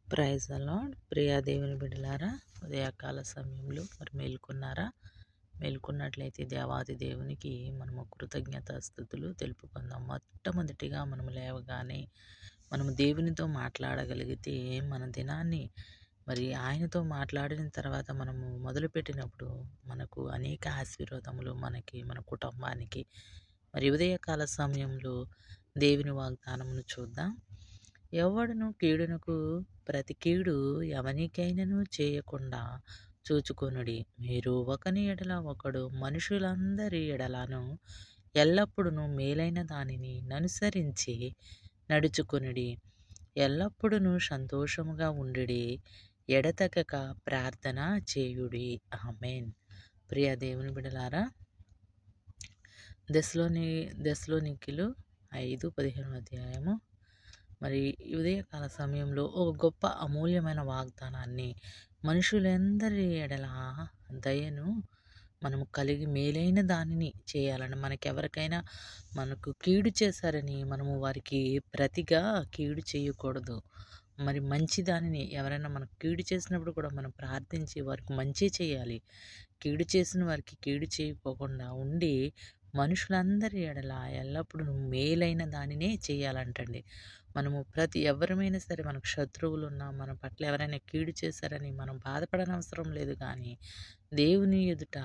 Praise the lord. Priya దేవుని బిడ్డలారా, ఉదయకాల సమయంలో మరి మేల్కొన్నారా? మేల్కొన్నట్లయితే దేవాది దేవునికి మనము కృతజ్ఞతాస్తుతులు తెలుపుకుందాం. మొట్టమొదటిగా మనము లేవగానే మనము దేవునితో మాట్లాడగలిగితే మన దినాన్ని మరి ఆయనతో మాట్లాడిన తర్వాత మనము మొదలుపెట్టినప్పుడు మనకు అనేక ఆశీర్వాదములు మనకి, మన కుటుంబానికి. మరి ఉదయకాల సమయంలో దేవుని వాగ్దానమును చూద్దాం. ఎవడును కీడునకు ప్రతి కీడు ఎవనికైనను చేయకుండా చూచుకొనుడి. మీరు ఒకని ఎడల ఒకడు మనుషులందరి ఎడలను ఎల్లప్పుడూ మేలైన దానిని ననుసరించి నడుచుకొనుడి. ఎల్లప్పుడూ సంతోషముగా ఉండుడి. ఎడతెగక ప్రార్థన చేయుడి. ఆమేన్. ప్రియ దేవుని బిడ్డలారా, దెస్సలోనికీయులు 5:15 అధ్యాయము. మరి ఉదయకాల సమయంలో ఒక గొప్ప అమూల్యమైన వాగ్దానాన్ని, మనుషులందరి ఎడల దయను మనము కలిగి మేలైన దానిని చేయాలని, మనకెవరికైనా మనకు కీడు చేశారని మనము వారికి ప్రతిగా కీడు చేయకూడదు. మరి మంచి దానిని, ఎవరైనా మనకు కీడు చేసినప్పుడు కూడా మనం ప్రార్థించి వారికి మంచి చేయాలి. కీడు చేసిన వారికి కీడు చేయకోకుండా ఉండి మనుషులందరి ఎడల ఎల్లప్పుడూ మేలైన దానినే చేయాలంటండి. మనము ఎవరమైనా సరే, మనకు శత్రువులు ఉన్నా, మన పట్ల ఎవరైనా కీడు చేశారని మనం బాధపడనవసరం లేదు. కానీ దేవుని ఎదుట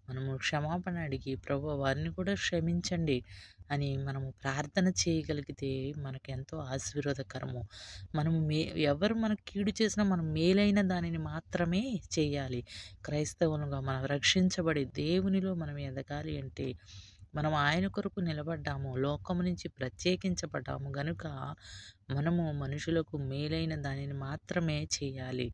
మనము క్షమాపణ అడిగి, ప్రభువా వారిని కూడా క్షమించండి అని మనము ప్రార్థన చేయగలిగితే మనకెంతో ఆశీర్వాదకరము. మనము ఎవరు మనకు కీడు చేసినా మనం మేలైన దానిని మాత్రమే చేయాలి. క్రైస్తవులుగా మనం రక్షించబడి దేవునిలో మనం ఎదగాలి అంటే మనం ఆయన కొరకు నిలబడ్డాము, లోకము నుంచి ప్రత్యేకించబడ్డాము గనుక మనము మనుషులకు మేలైన దానిని మాత్రమే చేయాలి.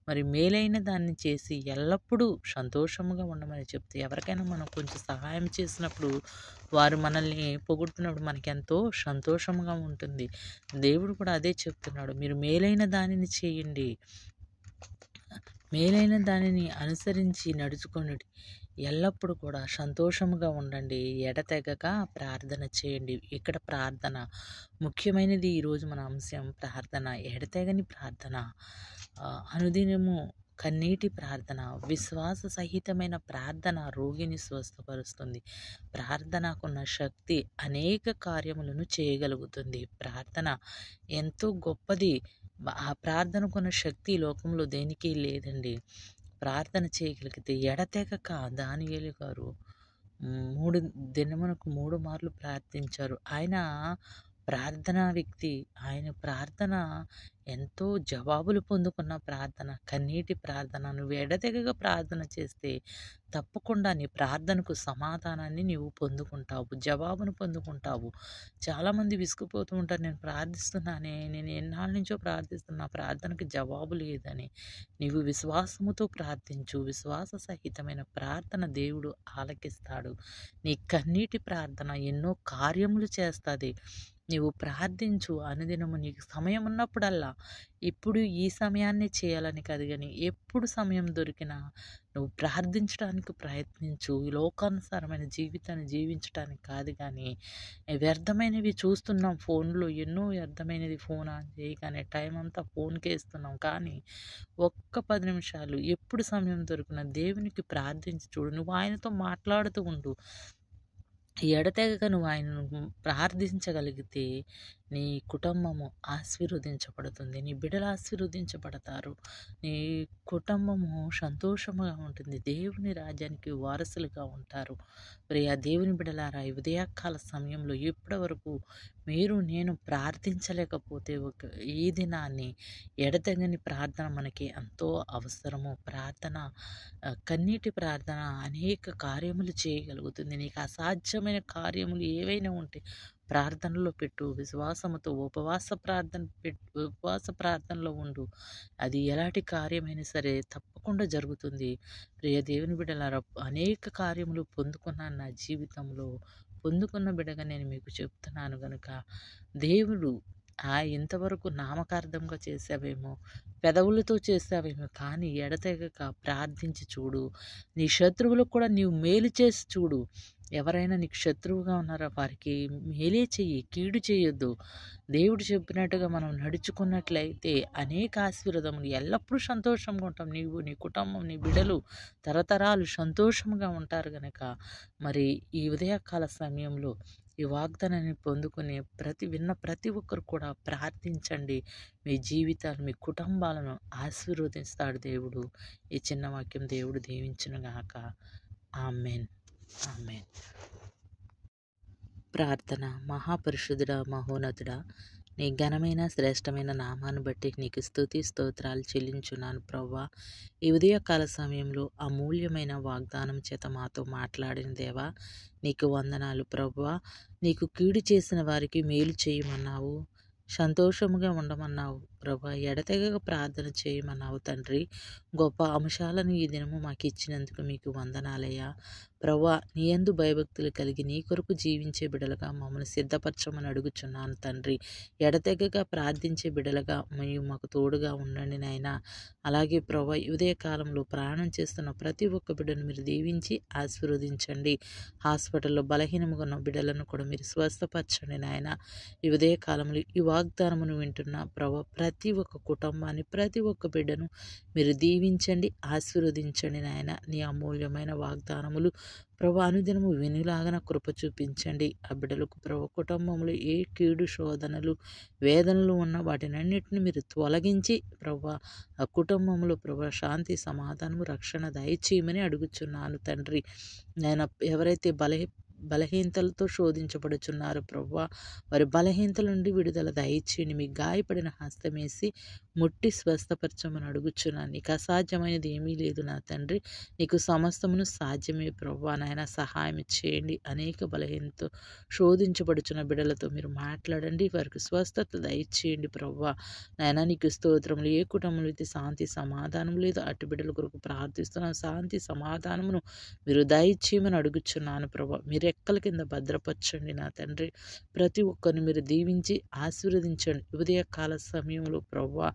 మరి మేలైన దాన్ని చేసి ఎల్లప్పుడూ సంతోషముగా ఉండమని చెప్తే, ఎవరికైనా మనం కొంచెం సహాయం చేసినప్పుడు వారు మనల్ని పొగుడుతున్నప్పుడు మనకెంతో సంతోషంగా ఉంటుంది. దేవుడు కూడా అదే చెప్తున్నాడు, మీరు మేలైన దానిని చేయండి, మేలైన దానిని అనుసరించి నడుచుకొనుడి. ఎల్లప్పుడూ కూడా సంతోషముగా ఉండండి. ఎడతెగక ప్రార్థన చేయండి. ఇక్కడ ప్రార్థన ముఖ్యమైనది. ఈరోజు మన అంశం ప్రార్థన, ఎడతెగని ప్రార్థన, అనుదినము కన్నీటి ప్రార్థన. విశ్వాస సహితమైన ప్రార్థన రోగిని స్వస్థపరుస్తుంది. ప్రార్థనకున్న శక్తి అనేక కార్యములను చేయగలుగుతుంది. ప్రార్థన ఎంతో గొప్పది. ఆ ప్రార్థనకున్న శక్తి లోకంలో దేనికి లేదండి. ప్రార్థన చేయగలిగితే ఎడతెగక దానియేలు గారు 3 దినమునకు 3 మార్లు ప్రార్థించారు. ఆయన ప్రార్థనా వ్యక్తి. ఆయన ప్రార్థన ఎంతో జవాబులు పొందుకున్న ప్రార్థన, కన్నీటి ప్రార్థన. నువ్వు ఎడతెగక ప్రార్థన చేస్తే తప్పకుండా నీ ప్రార్థనకు సమాధానాన్ని నీవు పొందుకుంటావు, జవాబును పొందుకుంటావు. చాలామంది విసుగుపోతూ ఉంటారు, నేను ప్రార్థిస్తున్నానే, నేను ఎన్నాళ్ళ నుంచో ప్రార్థిస్తున్నా, ప్రార్థనకు జవాబు లేదని. నీవు విశ్వాసముతో ప్రార్థించు. విశ్వాస సహితమైన ప్రార్థన దేవుడు ఆలకిస్తాడు. నీ కన్నీటి ప్రార్థన ఎన్నో కార్యములు చేస్తుంది. నీవు ప్రార్థించు అనుదినము. నీకు సమయం ఉన్నప్పుడల్లా, ఇప్పుడు ఈ సమయాన్ని చేయాలని కాదు కానీ ఎప్పుడు సమయం దొరికినా నువ్వు ప్రార్థించడానికి ప్రయత్నించు. ఈ లోకానుసారమైన జీవితాన్ని జీవించడానికి కాదు కానీ వ్యర్థమైనవి చూస్తున్నాం ఫోన్లో, ఎన్నో వ్యర్థమైనది. ఫోన్ ఆన్ చేయగానే టైం అంతా ఫోన్కే ఇస్తున్నాం. కానీ ఒక్క 10 నిమిషాలు ఎప్పుడు సమయం దొరికినా దేవునికి ప్రార్థించి చూడు. నువ్వు ఆయనతో మాట్లాడుతూ ఉండు. ఎడతెగక నువ్వు ఆయనను ప్రార్థించగలిగితే నీ కుటుంబము ఆశీర్వదించబడుతుంది. నీ బిడ్డలు ఆశీర్వదించబడతారు. నీ కుటుంబము సంతోషముగా ఉంటుంది. దేవుని రాజ్యానికి వారసులుగా ఉంటారు. ప్రియ దేవుని బిడ్డలారా, ఈ ఉదయకాల సమయంలో ఇప్పటి వరకు నేను ప్రార్థించలేకపోతే ఈ దినాన్ని ఎడతెగని ప్రార్థన మనకి ఎంతో అవసరము. ప్రార్థన, కన్నీటి ప్రార్థన అనేక కార్యములు చేయగలుగుతుంది. నీకు అసాధ్యమైన కార్యములు ఏవైనా ఉంటే ప్రార్థనలో పెట్టు. విశ్వాసముతో ఉపవాస ప్రార్థనలో ఉండు. అది ఎలాంటి కార్యమైనా సరే తప్పకుండా జరుగుతుంది. ప్రియ దేవుని బిడ్డలారా, అనేక కార్యములు పొందుకున్నాను నా జీవితంలో. పొందుకున్న బిడ్డగా నేను మీకు చెప్తున్నాను గనుక, దేవుడు ఇంతవరకు నామకార్థంగా చేసావేమో, పెదవులతో చేసావేమో, కానీ ఎడతెగక ప్రార్థించి చూడు. నీ శత్రువులకు కూడా నీవు మేలు చేసి చూడు. ఎవరైనా నీకు శత్రువుగా ఉన్నారా వారికి మేలే చెయ్యి, కీడు చేయొద్దు. దేవుడు చెప్పినట్టుగా మనం నడుచుకున్నట్లయితే అనేక ఆశీర్వాదములు ఎల్లప్పుడూ సంతోషంగా ఉంటాం. నీవు, నీ కుటుంబం, నీ బిడ్డలు తరతరాలు సంతోషంగా ఉంటారు గనక మరి ఈ ఉదయకాల సమయంలో ఈ వాగ్దానాన్ని పొందుకునే ప్రతి ఒక్కరు కూడా ప్రార్థించండి. మీ జీవితాలు, మీ కుటుంబాలను ఆశీర్వదిస్తాడు దేవుడు. ఈ చిన్న వాక్యం దేవుడు దీవించునుగాక. ఆమెన్. ఆమెన్. ప్రార్థన. మహాపరిశుద్ధుడా, మహోన్నతుడా, నీ ఘనమైన శ్రేష్టమైన నామాన్ని బట్టి నీకు స్తుతి స్తోత్రాలు చెల్లించున్నాను ప్రభువా. ఈ ఉదయకాల సమయంలో అమూల్యమైన వాగ్దానం చేత మాతో మాట్లాడిన దేవా నీకు వందనాలు ప్రభువా. నీకు కీడు చేసిన వారికి మేలు చేయమన్నావు, సంతోషముగా ఉండమన్నావు ప్రభా. ఎడతెగక ప్రార్థన చేయమన్నావు తండ్రి. గొప్ప అంశాలను ఈ దినము మాకు ఇచ్చినందుకు మీకు వందనాలయ్యా ప్రభా. నీ యందు భయభక్తులు కలిగి నీ కొరకు జీవించే బిడలుగా మమ్మల్ని సిద్ధపరచమని అడుగుచున్నాను తండ్రి. ఎడతెగక ప్రార్థించే బిడలుగా మీరు మాకు తోడుగా ఉండండి నాయన. అలాగే ప్రభా, ఉదయ కాలంలో ప్రయాణం చేస్తున్న ప్రతి ఒక్క బిడ్డను మీరు దీవించి ఆశీర్వదించండి. హాస్పిటల్లో బలహీనముగా ఉన్న బిడ్డలను కూడా మీరు స్వస్థపరచండి నాయన. ఈ ఉదయ కాలంలో ఈ వాగ్దానమును వింటున్న ప్రభా ప్రతి ఒక్క కుటుంబాన్ని, ప్రతి ఒక్క బిడ్డను మీరు దీవించండి, ఆశీర్వదించండి నాయన. నీ అమూల్యమైన వాగ్దానములు ప్రభు అనుదినము వినులాగన కృప చూపించండి. ఆ బిడ్డలకు ప్రభు కుటుంబంలో ఏ కీడు, శోధనలు, వేదనలు ఉన్న వాటినన్నిటిని మీరు తొలగించి ప్రభు ఆ కుటుంబంలో ప్రభు శాంతి, సమాధానము, రక్షణ దయచేయమని అడుగుచున్నాను తండ్రి. నేను ఎవరైతే బలహీనతలతో శోధించబడుచున్నారు ప్రభువా, వారి బలహీనతల నుండి విడుదల దయచేయండి. మీ గాయపడిన హస్తమేసి ముట్టి స్వస్థపరచమని అడుగుచున్నాను. నీకు అసాధ్యమైనది ఏమీ లేదు నా తండ్రి. నీకు సమస్తమును సాధ్యమే ప్రభువా. నాయన సహాయం చేయండి. అనేక బలహీనతో శోధించబడుచున్న బిడ్డలతో మీరు మాట్లాడండి, వారికి స్వస్థత దయచేయండి ప్రభువా. నాయన నీకు స్తోత్రములు. ఏ కుటుంబంలో అయితే శాంతి సమాధానం లేదు అటు బిడ్డల కొరకు ప్రార్థిస్తున్నాను. శాంతి సమాధానమును మీరు దయచేయమని అడుగుచున్నాను ప్రభా. మీరు రెక్కల కింద భద్రపరచండి నా తండ్రి. ప్రతి ఒక్కరిని మీరు దీవించి ఆశీర్వదించండి. ఉదయ కాల సమయంలో ప్రభువా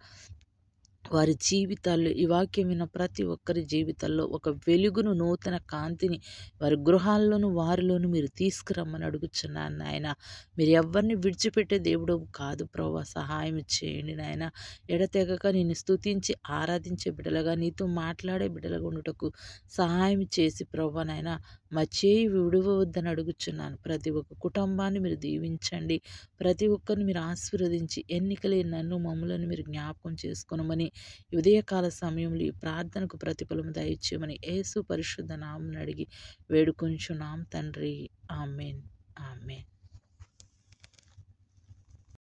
వారి జీవితాల్లో ఈ వాక్యం విన్న ప్రతి ఒక్కరి జీవితాల్లో ఒక వెలుగును, నూతన కాంతిని వారి గృహాల్లోనూ వారిలోనూ మీరు తీసుకురమ్మని అడుగుచున్నాను నాయన. మీరు ఎవరిని విడిచిపెట్టే దేవుడు కాదు ప్రభా. సహాయం చేయండి నాయన. ఎడతెగక నిన్ను స్తుతించి ఆరాధించే బిడ్డలుగా, నీతో మాట్లాడే బిడ్డలుగా ఉండుటకు సహాయం చేసి ప్రభా నాయన మా చేయి విడవద్దని అడుగుచున్నాను. ప్రతి ఒక్క కుటుంబాన్ని మీరు దీవించండి. ప్రతి ఒక్కరిని మీరు ఆశీర్వదించి ఎన్నికలే నన్ను మమ్మలను మీరు జ్ఞాపకం చేసుకోనమని ఉదయకాల సమయంలో ఈ ప్రార్థనకు ప్రతిఫలము దయచేయమని యేసు పరిశుద్ధ నామమున అడిగి వేడుకొంచున్నాం తండ్రి. ఆమెన్. ఆమెన్.